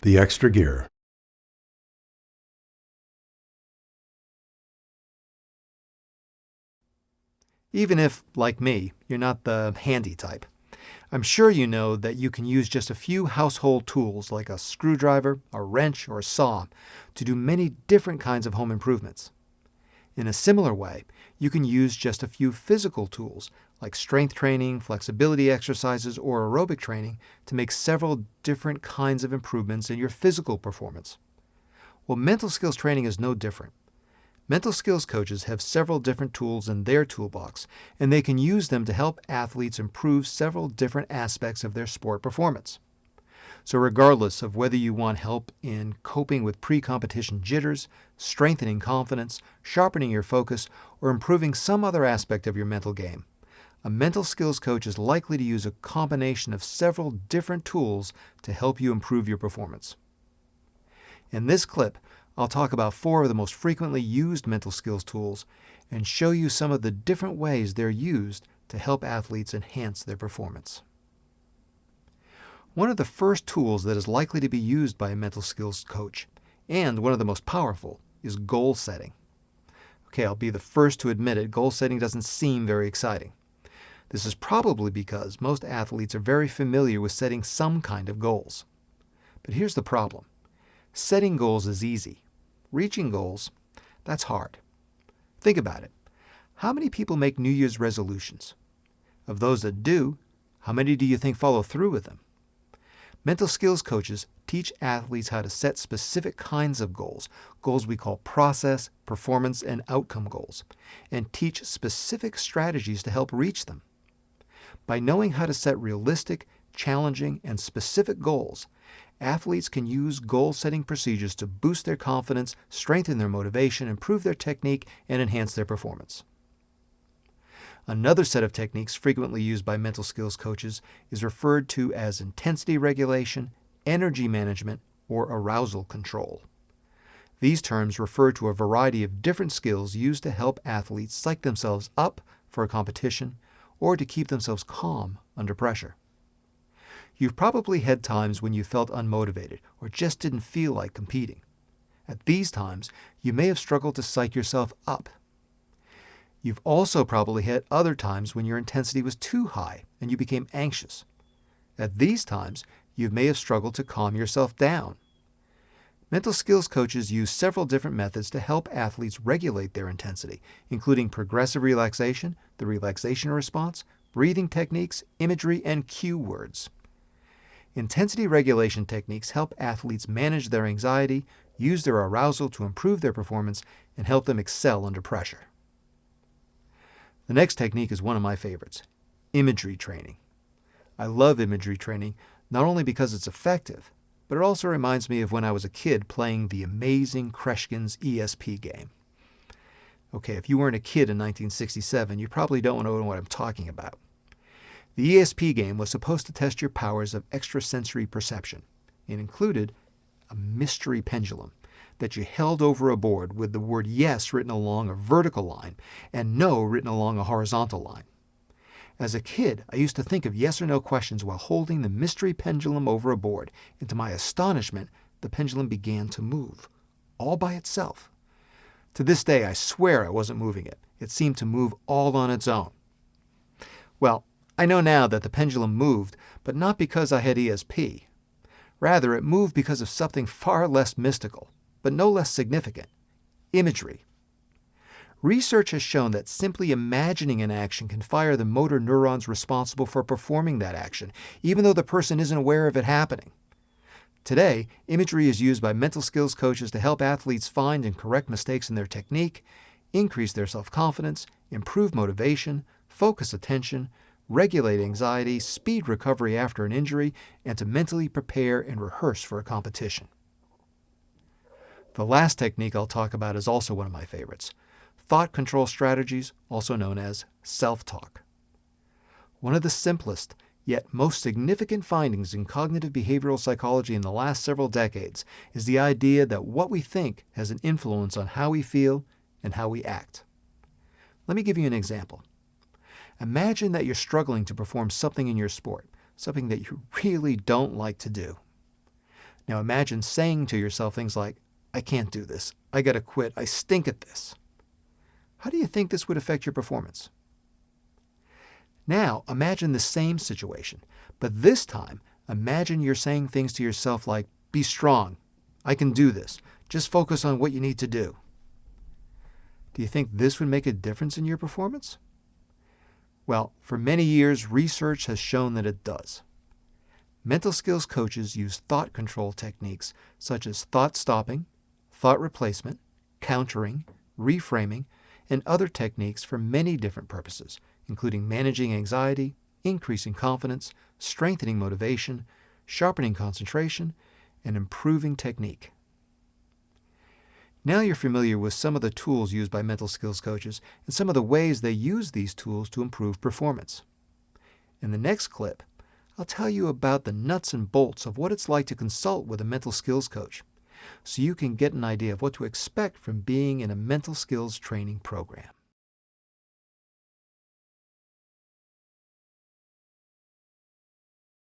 The extra gear. Even if, like me, you're not the handy type, I'm sure you know that you can use just a few household tools like a screwdriver, a wrench, or a saw to do many different kinds of home improvements. In a similar way, you can use just a few physical tools like strength training, flexibility exercises, or aerobic training to make several different kinds of improvements in your physical performance. Well, mental skills training is no different. Mental skills coaches have several different tools in their toolbox, and they can use them to help athletes improve several different aspects of their sport performance. So regardless of whether you want help in coping with pre-competition jitters, strengthening confidence, sharpening your focus, or improving some other aspect of your mental game, a mental skills coach is likely to use a combination of several different tools to help you improve your performance. In this clip, I'll talk about 4 of the most frequently used mental skills tools and show you some of the different ways they're used to help athletes enhance their performance. One of the first tools that is likely to be used by a mental skills coach, and one of the most powerful, is goal setting. Okay, I'll be the first to admit it, goal setting doesn't seem very exciting. This is probably because most athletes are very familiar with setting some kind of goals. But here's the problem. Setting goals is easy. Reaching goals, that's hard. Think about it. How many people make New Year's resolutions? Of those that do, how many do you think follow through with them? Mental skills coaches teach athletes how to set specific kinds of goals, goals we call process, performance, and outcome goals, and teach specific strategies to help reach them. By knowing how to set realistic, challenging, and specific goals, athletes can use goal-setting procedures to boost their confidence, strengthen their motivation, improve their technique, and enhance their performance. Another set of techniques frequently used by mental skills coaches is referred to as intensity regulation, energy management, or arousal control. These terms refer to a variety of different skills used to help athletes psych themselves up for a competition or to keep themselves calm under pressure. You've probably had times when you felt unmotivated or just didn't feel like competing. At these times, you may have struggled to psych yourself up. You've also probably had other times when your intensity was too high and you became anxious. At these times, you may have struggled to calm yourself down. Mental skills coaches use several different methods to help athletes regulate their intensity, including progressive relaxation, the relaxation response, breathing techniques, imagery, and cue words. Intensity regulation techniques help athletes manage their anxiety, use their arousal to improve their performance, and help them excel under pressure. The next technique is one of my favorites, imagery training. I love imagery training not only because it's effective, but it also reminds me of when I was a kid playing the amazing Kreshkin's ESP game. Okay, if you weren't a kid in 1967, you probably don't know what I'm talking about. The ESP game was supposed to test your powers of extrasensory perception. It included a mystery pendulum that you held over a board with the word yes written along a vertical line and no written along a horizontal line. As a kid, I used to think of yes or no questions while holding the mystery pendulum over a board, and to my astonishment, the pendulum began to move, all by itself. To this day, I swear I wasn't moving it. It seemed to move all on its own. Well, I know now that the pendulum moved, but not because I had ESP. Rather, it moved because of something far less mystical, but no less significant, imagery. Research has shown that simply imagining an action can fire the motor neurons responsible for performing that action, even though the person isn't aware of it happening. Today, imagery is used by mental skills coaches to help athletes find and correct mistakes in their technique, increase their self-confidence, improve motivation, focus attention, regulate anxiety, speed recovery after an injury, and to mentally prepare and rehearse for a competition. The last technique I'll talk about is also one of my favorites. Thought control strategies, also known as self-talk. One of the simplest, yet most significant findings in cognitive behavioral psychology in the last several decades is the idea that what we think has an influence on how we feel and how we act. Let me give you an example. Imagine that you're struggling to perform something in your sport, something that you really don't like to do. Now imagine saying to yourself things like, I can't do this. I gotta quit. I stink at this. How do you think this would affect your performance? Now imagine the same situation, but this time imagine you're saying things to yourself like, be strong. I can do this. Just focus on what you need to do. Do you think this would make a difference in your performance? Well, for many years, research has shown that it does. Mental skills coaches use thought control techniques such as thought stopping, thought replacement, countering, reframing, and other techniques for many different purposes, including managing anxiety, increasing confidence, strengthening motivation, sharpening concentration, and improving technique. Now you're familiar with some of the tools used by mental skills coaches and some of the ways they use these tools to improve performance. In the next clip, I'll tell you about the nuts and bolts of what it's like to consult with a mental skills coach, so you can get an idea of what to expect from being in a mental skills training program.